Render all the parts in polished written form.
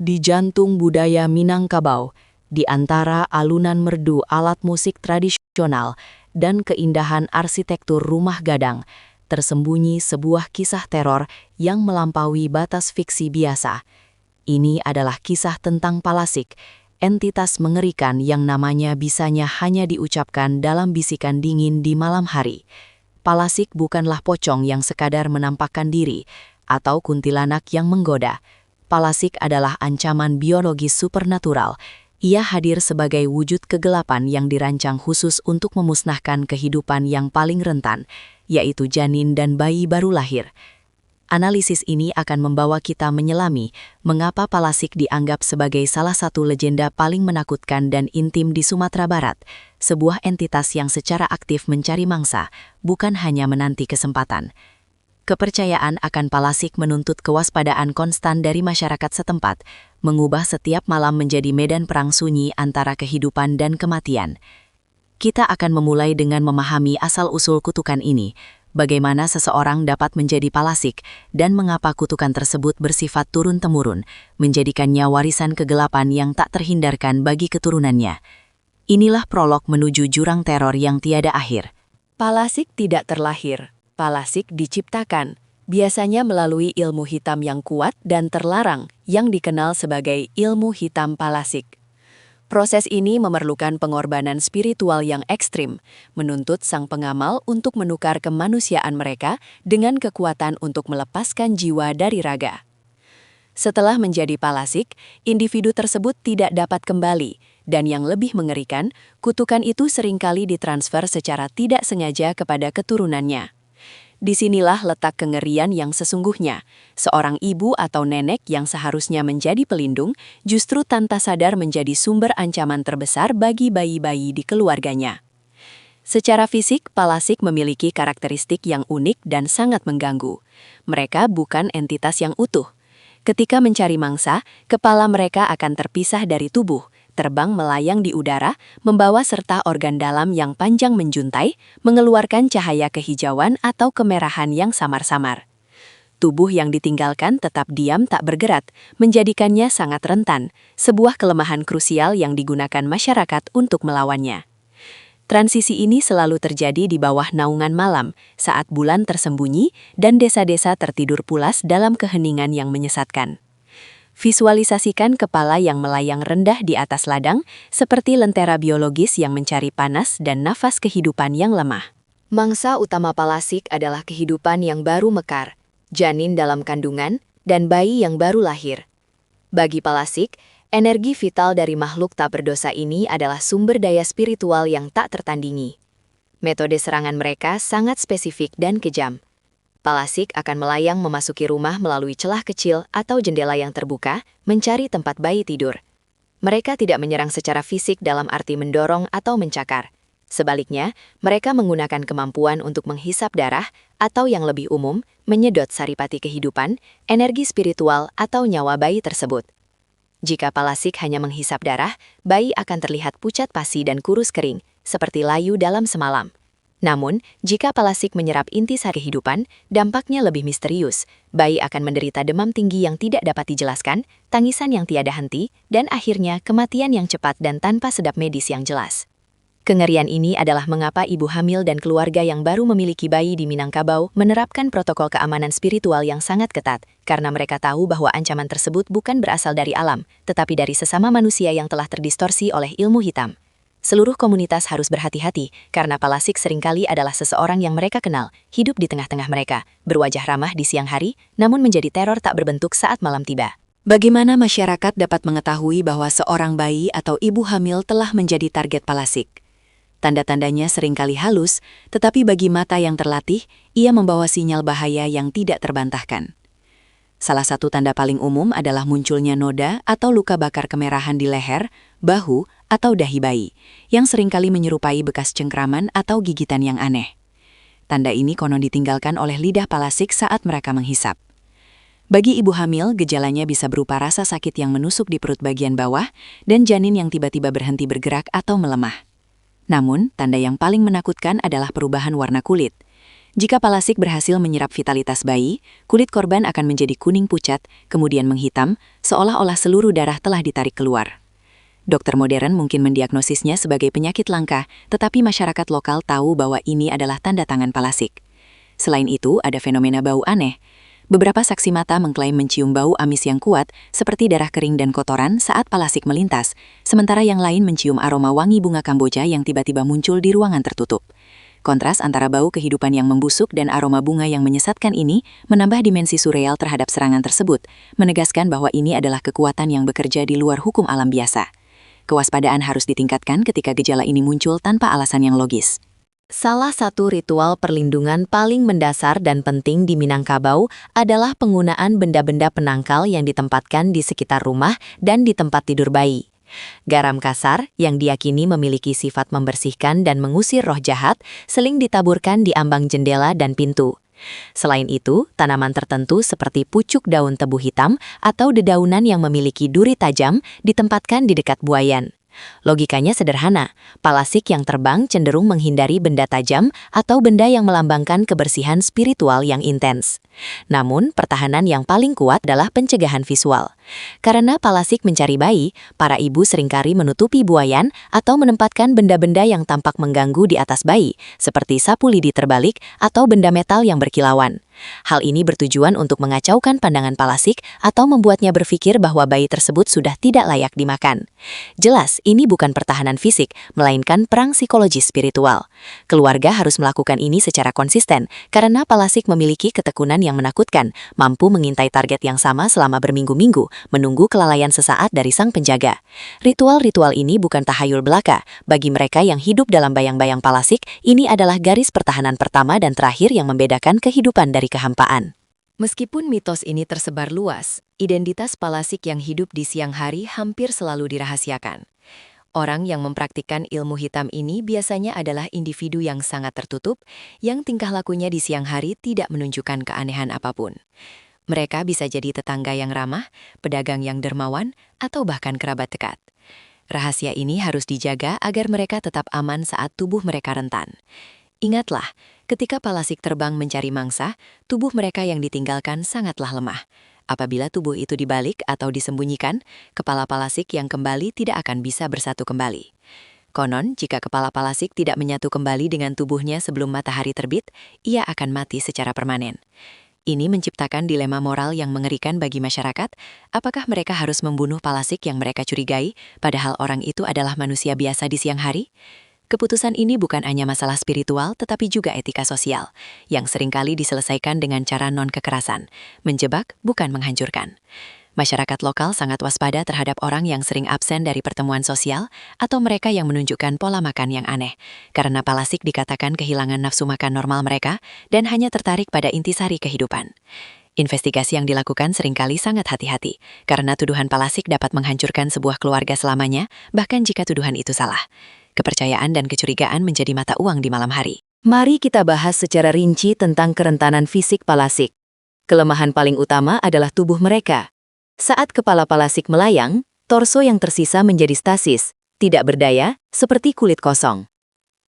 Di jantung budaya Minangkabau, di antara alunan merdu alat musik tradisional dan keindahan arsitektur rumah gadang, tersembunyi sebuah kisah teror yang melampaui batas fiksi biasa. Ini adalah kisah tentang Palasik, entitas mengerikan yang namanya bisanya hanya diucapkan dalam bisikan dingin di malam hari. Palasik bukanlah pocong yang sekadar menampakkan diri, atau kuntilanak yang menggoda. Palasik adalah ancaman biologis supernatural. Ia hadir sebagai wujud kegelapan yang dirancang khusus untuk memusnahkan kehidupan yang paling rentan, yaitu janin dan bayi baru lahir. Analisis ini akan membawa kita menyelami mengapa Palasik dianggap sebagai salah satu legenda paling menakutkan dan intim di Sumatera Barat, sebuah entitas yang secara aktif mencari mangsa, bukan hanya menanti kesempatan. Kepercayaan akan Palasik menuntut kewaspadaan konstan dari masyarakat setempat, mengubah setiap malam menjadi medan perang sunyi antara kehidupan dan kematian. Kita akan memulai dengan memahami asal-usul kutukan ini, bagaimana seseorang dapat menjadi Palasik, dan mengapa kutukan tersebut bersifat turun-temurun, menjadikannya warisan kegelapan yang tak terhindarkan bagi keturunannya. Inilah prolog menuju jurang teror yang tiada akhir. Palasik tidak terlahir. Palasik diciptakan, biasanya melalui ilmu hitam yang kuat dan terlarang yang dikenal sebagai ilmu hitam Palasik. Proses ini memerlukan pengorbanan spiritual yang ekstrim, menuntut sang pengamal untuk menukar kemanusiaan mereka dengan kekuatan untuk melepaskan jiwa dari raga. Setelah menjadi Palasik, individu tersebut tidak dapat kembali, dan yang lebih mengerikan, kutukan itu seringkali ditransfer secara tidak sengaja kepada keturunannya. Disinilah letak kengerian yang sesungguhnya. Seorang ibu atau nenek yang seharusnya menjadi pelindung, justru tanpa sadar menjadi sumber ancaman terbesar bagi bayi-bayi di keluarganya. Secara fisik, Palasik memiliki karakteristik yang unik dan sangat mengganggu. Mereka bukan entitas yang utuh. Ketika mencari mangsa, kepala mereka akan terpisah dari tubuh, terbang melayang di udara, membawa serta organ dalam yang panjang menjuntai, mengeluarkan cahaya kehijauan atau kemerahan yang samar-samar. Tubuh yang ditinggalkan tetap diam tak bergerak, menjadikannya sangat rentan, sebuah kelemahan krusial yang digunakan masyarakat untuk melawannya. Transisi ini selalu terjadi di bawah naungan malam, saat bulan tersembunyi dan desa-desa tertidur pulas dalam keheningan yang menyesatkan. Visualisasikan kepala yang melayang rendah di atas ladang, seperti lentera biologis yang mencari panas dan nafas kehidupan yang lemah. Mangsa utama Palasik adalah kehidupan yang baru mekar, janin dalam kandungan, dan bayi yang baru lahir. Bagi Palasik, energi vital dari makhluk tak berdosa ini adalah sumber daya spiritual yang tak tertandingi. Metode serangan mereka sangat spesifik dan kejam. Palasik akan melayang memasuki rumah melalui celah kecil atau jendela yang terbuka, mencari tempat bayi tidur. Mereka tidak menyerang secara fisik dalam arti mendorong atau mencakar. Sebaliknya, mereka menggunakan kemampuan untuk menghisap darah atau yang lebih umum, menyedot saripati kehidupan, energi spiritual atau nyawa bayi tersebut. Jika Palasik hanya menghisap darah, bayi akan terlihat pucat pasi dan kurus kering, seperti layu dalam semalam. Namun, jika Palasik menyerap intisari kehidupan, dampaknya lebih misterius. Bayi akan menderita demam tinggi yang tidak dapat dijelaskan, tangisan yang tiada henti, dan akhirnya kematian yang cepat dan tanpa sedap medis yang jelas. Kengerian ini adalah mengapa ibu hamil dan keluarga yang baru memiliki bayi di Minangkabau menerapkan protokol keamanan spiritual yang sangat ketat, karena mereka tahu bahwa ancaman tersebut bukan berasal dari alam, tetapi dari sesama manusia yang telah terdistorsi oleh ilmu hitam. Seluruh komunitas harus berhati-hati, karena Palasik seringkali adalah seseorang yang mereka kenal, hidup di tengah-tengah mereka, berwajah ramah di siang hari, namun menjadi teror tak berbentuk saat malam tiba. Bagaimana masyarakat dapat mengetahui bahwa seorang bayi atau ibu hamil telah menjadi target Palasik? Tanda-tandanya seringkali halus, tetapi bagi mata yang terlatih, ia membawa sinyal bahaya yang tidak terbantahkan. Salah satu tanda paling umum adalah munculnya noda atau luka bakar kemerahan di leher, bahu, atau dahi bayi, yang seringkali menyerupai bekas cengkraman atau gigitan yang aneh. Tanda ini konon ditinggalkan oleh lidah Palasik saat mereka menghisap. Bagi ibu hamil, gejalanya bisa berupa rasa sakit yang menusuk di perut bagian bawah dan janin yang tiba-tiba berhenti bergerak atau melemah. Namun, tanda yang paling menakutkan adalah perubahan warna kulit. Jika palasik berhasil menyerap vitalitas bayi, kulit korban akan menjadi kuning pucat, kemudian menghitam, seolah-olah seluruh darah telah ditarik keluar. Dokter modern mungkin mendiagnosisnya sebagai penyakit langka, tetapi masyarakat lokal tahu bahwa ini adalah tanda tangan palasik. Selain itu, ada fenomena bau aneh. Beberapa saksi mata mengklaim mencium bau amis yang kuat, seperti darah kering dan kotoran saat palasik melintas, sementara yang lain mencium aroma wangi bunga Kamboja yang tiba-tiba muncul di ruangan tertutup. Kontras antara bau kehidupan yang membusuk dan aroma bunga yang menyesatkan ini menambah dimensi surreal terhadap serangan tersebut, menegaskan bahwa ini adalah kekuatan yang bekerja di luar hukum alam biasa. Kewaspadaan harus ditingkatkan ketika gejala ini muncul tanpa alasan yang logis. Salah satu ritual perlindungan paling mendasar dan penting di Minangkabau adalah penggunaan benda-benda penangkal yang ditempatkan di sekitar rumah dan di tempat tidur bayi. Garam kasar, yang diyakini memiliki sifat membersihkan dan mengusir roh jahat, sering ditaburkan di ambang jendela dan pintu. Selain itu, tanaman tertentu seperti pucuk daun tebu hitam atau dedaunan yang memiliki duri tajam ditempatkan di dekat buayan. Logikanya sederhana, palasik yang terbang cenderung menghindari benda tajam atau benda yang melambangkan kebersihan spiritual yang intens. Namun, pertahanan yang paling kuat adalah pencegahan visual. Karena palasik mencari bayi, para ibu seringkali menutupi buayan atau menempatkan benda-benda yang tampak mengganggu di atas bayi, seperti sapu lidi terbalik atau benda metal yang berkilauan. Hal ini bertujuan untuk mengacaukan pandangan palasik atau membuatnya berpikir bahwa bayi tersebut sudah tidak layak dimakan. Jelas, ini bukan pertahanan fisik, melainkan perang psikologis spiritual. Keluarga harus melakukan ini secara konsisten, karena palasik memiliki ketekunan yang menakutkan, mampu mengintai target yang sama selama berminggu-minggu, menunggu kelalaian sesaat dari sang penjaga. Ritual-ritual ini bukan tahayul belaka. Bagi mereka yang hidup dalam bayang-bayang palasik, ini adalah garis pertahanan pertama dan terakhir yang membedakan kehidupan dari kehampaan. Meskipun mitos ini tersebar luas, identitas palasik yang hidup di siang hari hampir selalu dirahasiakan. Orang yang mempraktikkan ilmu hitam ini biasanya adalah individu yang sangat tertutup, yang tingkah lakunya di siang hari tidak menunjukkan keanehan apapun. Mereka bisa jadi tetangga yang ramah, pedagang yang dermawan, atau bahkan kerabat dekat. Rahasia ini harus dijaga agar mereka tetap aman saat tubuh mereka rentan. Ingatlah, ketika palasik terbang mencari mangsa, tubuh mereka yang ditinggalkan sangatlah lemah. Apabila tubuh itu dibalik atau disembunyikan, kepala palasik yang kembali tidak akan bisa bersatu kembali. Konon, jika kepala palasik tidak menyatu kembali dengan tubuhnya sebelum matahari terbit, ia akan mati secara permanen. Ini menciptakan dilema moral yang mengerikan bagi masyarakat. Apakah mereka harus membunuh palasik yang mereka curigai, padahal orang itu adalah manusia biasa di siang hari? Keputusan ini bukan hanya masalah spiritual, tetapi juga etika sosial, yang seringkali diselesaikan dengan cara non-kekerasan, menjebak, bukan menghancurkan. Masyarakat lokal sangat waspada terhadap orang yang sering absen dari pertemuan sosial atau mereka yang menunjukkan pola makan yang aneh, karena palasik dikatakan kehilangan nafsu makan normal mereka dan hanya tertarik pada intisari kehidupan. Investigasi yang dilakukan seringkali sangat hati-hati, karena tuduhan palasik dapat menghancurkan sebuah keluarga selamanya, bahkan jika tuduhan itu salah. Kepercayaan dan kecurigaan menjadi mata uang di malam hari. Mari kita bahas secara rinci tentang kerentanan fisik palasik. Kelemahan paling utama adalah tubuh mereka. Saat kepala palasik melayang, torso yang tersisa menjadi stasis, tidak berdaya, seperti kulit kosong.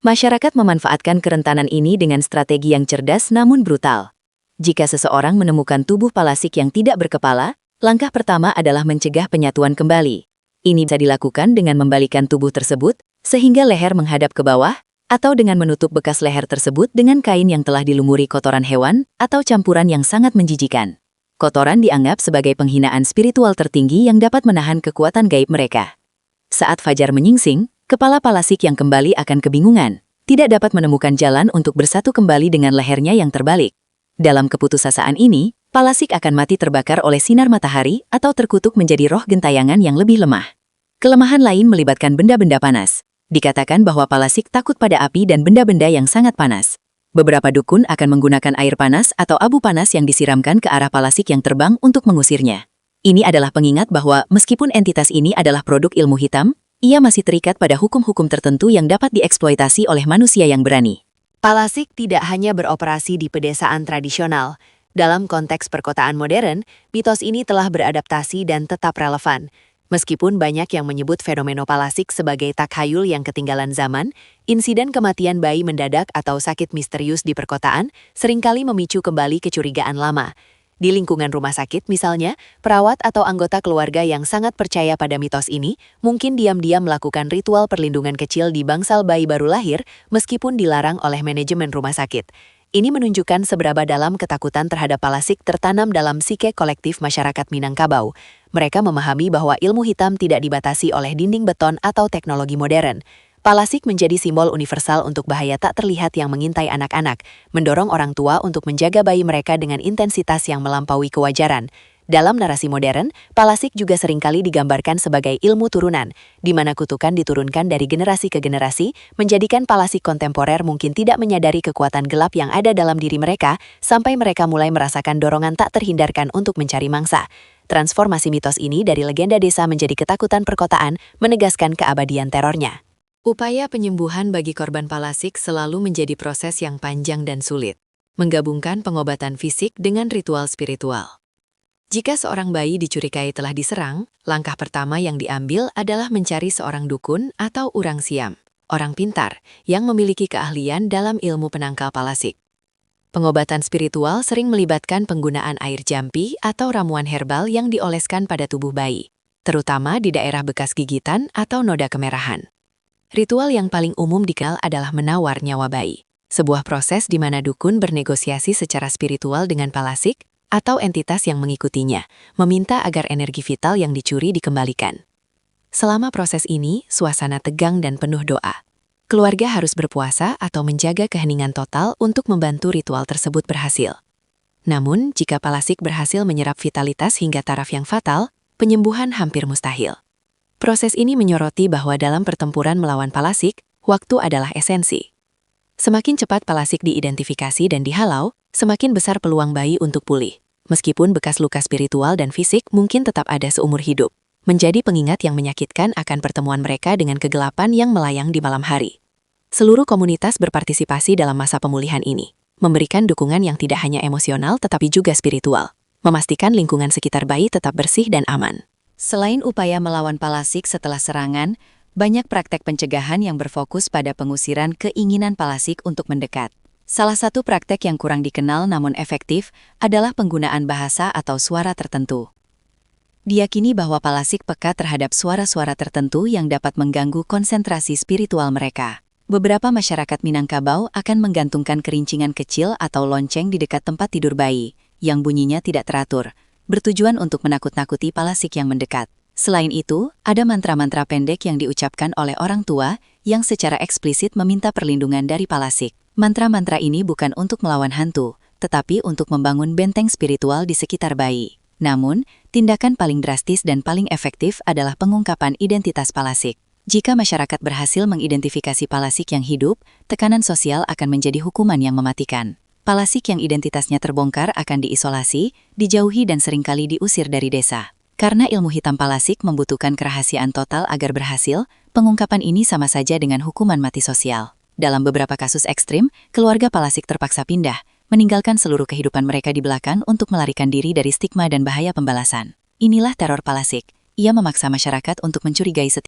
Masyarakat memanfaatkan kerentanan ini dengan strategi yang cerdas namun brutal. Jika seseorang menemukan tubuh palasik yang tidak berkepala, langkah pertama adalah mencegah penyatuan kembali. Ini bisa dilakukan dengan membalikan tubuh tersebut, sehingga leher menghadap ke bawah, atau dengan menutup bekas leher tersebut dengan kain yang telah dilumuri kotoran hewan atau campuran yang sangat menjijikan. Kotoran dianggap sebagai penghinaan spiritual tertinggi yang dapat menahan kekuatan gaib mereka. Saat fajar menyingsing, kepala palasik yang kembali akan kebingungan, tidak dapat menemukan jalan untuk bersatu kembali dengan lehernya yang terbalik. Dalam keputusasaan ini, palasik akan mati terbakar oleh sinar matahari atau terkutuk menjadi roh gentayangan yang lebih lemah. Kelemahan lain melibatkan benda-benda panas. Dikatakan bahwa palasik takut pada api dan benda-benda yang sangat panas. Beberapa dukun akan menggunakan air panas atau abu panas yang disiramkan ke arah palasik yang terbang untuk mengusirnya. Ini adalah pengingat bahwa meskipun entitas ini adalah produk ilmu hitam, ia masih terikat pada hukum-hukum tertentu yang dapat dieksploitasi oleh manusia yang berani. Palasik tidak hanya beroperasi di pedesaan tradisional. Dalam konteks perkotaan modern, mitos ini telah beradaptasi dan tetap relevan. Meskipun banyak yang menyebut fenomena palasik sebagai takhayul yang ketinggalan zaman, insiden kematian bayi mendadak atau sakit misterius di perkotaan seringkali memicu kembali kecurigaan lama. Di lingkungan rumah sakit misalnya, perawat atau anggota keluarga yang sangat percaya pada mitos ini mungkin diam-diam melakukan ritual perlindungan kecil di bangsal bayi baru lahir meskipun dilarang oleh manajemen rumah sakit. Ini menunjukkan seberapa dalam ketakutan terhadap palasik tertanam dalam psike kolektif masyarakat Minangkabau. Mereka memahami bahwa ilmu hitam tidak dibatasi oleh dinding beton atau teknologi modern. Palasik menjadi simbol universal untuk bahaya tak terlihat yang mengintai anak-anak, mendorong orang tua untuk menjaga bayi mereka dengan intensitas yang melampaui kewajaran. Dalam narasi modern, palasik juga seringkali digambarkan sebagai ilmu turunan, di mana kutukan diturunkan dari generasi ke generasi, menjadikan palasik kontemporer mungkin tidak menyadari kekuatan gelap yang ada dalam diri mereka, sampai mereka mulai merasakan dorongan tak terhindarkan untuk mencari mangsa. Transformasi mitos ini dari legenda desa menjadi ketakutan perkotaan, menegaskan keabadian terornya. Upaya penyembuhan bagi korban palasik selalu menjadi proses yang panjang dan sulit, menggabungkan pengobatan fisik dengan ritual spiritual. Jika seorang bayi dicurigai telah diserang, langkah pertama yang diambil adalah mencari seorang dukun atau urang siam, orang pintar, yang memiliki keahlian dalam ilmu penangkal palasik. Pengobatan spiritual sering melibatkan penggunaan air jampi atau ramuan herbal yang dioleskan pada tubuh bayi, terutama di daerah bekas gigitan atau noda kemerahan. Ritual yang paling umum dikenal adalah menawar nyawa bayi, sebuah proses di mana dukun bernegosiasi secara spiritual dengan palasik atau entitas yang mengikutinya, meminta agar energi vital yang dicuri dikembalikan. Selama proses ini, suasana tegang dan penuh doa. Keluarga harus berpuasa atau menjaga keheningan total untuk membantu ritual tersebut berhasil. Namun, jika palasik berhasil menyerap vitalitas hingga taraf yang fatal, penyembuhan hampir mustahil. Proses ini menyoroti bahwa dalam pertempuran melawan palasik, waktu adalah esensi. Semakin cepat palasik diidentifikasi dan dihalau, semakin besar peluang bayi untuk pulih. Meskipun bekas luka spiritual dan fisik mungkin tetap ada seumur hidup, menjadi pengingat yang menyakitkan akan pertemuan mereka dengan kegelapan yang melayang di malam hari. Seluruh komunitas berpartisipasi dalam masa pemulihan ini, memberikan dukungan yang tidak hanya emosional tetapi juga spiritual, memastikan lingkungan sekitar bayi tetap bersih dan aman. Selain upaya melawan palasik setelah serangan, banyak praktek pencegahan yang berfokus pada pengusiran keinginan palasik untuk mendekat. Salah satu praktek yang kurang dikenal namun efektif adalah penggunaan bahasa atau suara tertentu. Diyakini bahwa palasik peka terhadap suara-suara tertentu yang dapat mengganggu konsentrasi spiritual mereka. Beberapa masyarakat Minangkabau akan menggantungkan kerincingan kecil atau lonceng di dekat tempat tidur bayi, yang bunyinya tidak teratur, bertujuan untuk menakut-nakuti palasik yang mendekat. Selain itu, ada mantra-mantra pendek yang diucapkan oleh orang tua yang secara eksplisit meminta perlindungan dari palasik. Mantra-mantra ini bukan untuk melawan hantu, tetapi untuk membangun benteng spiritual di sekitar bayi. Namun, tindakan paling drastis dan paling efektif adalah pengungkapan identitas palasik. Jika masyarakat berhasil mengidentifikasi palasik yang hidup, tekanan sosial akan menjadi hukuman yang mematikan. Palasik yang identitasnya terbongkar akan diisolasi, dijauhi dan seringkali diusir dari desa. Karena ilmu hitam palasik membutuhkan kerahasiaan total agar berhasil, pengungkapan ini sama saja dengan hukuman mati sosial. Dalam beberapa kasus ekstrim, keluarga palasik terpaksa pindah, meninggalkan seluruh kehidupan mereka di belakang untuk melarikan diri dari stigma dan bahaya pembalasan. Inilah teror palasik. Ia memaksa masyarakat untuk mencurigai setiap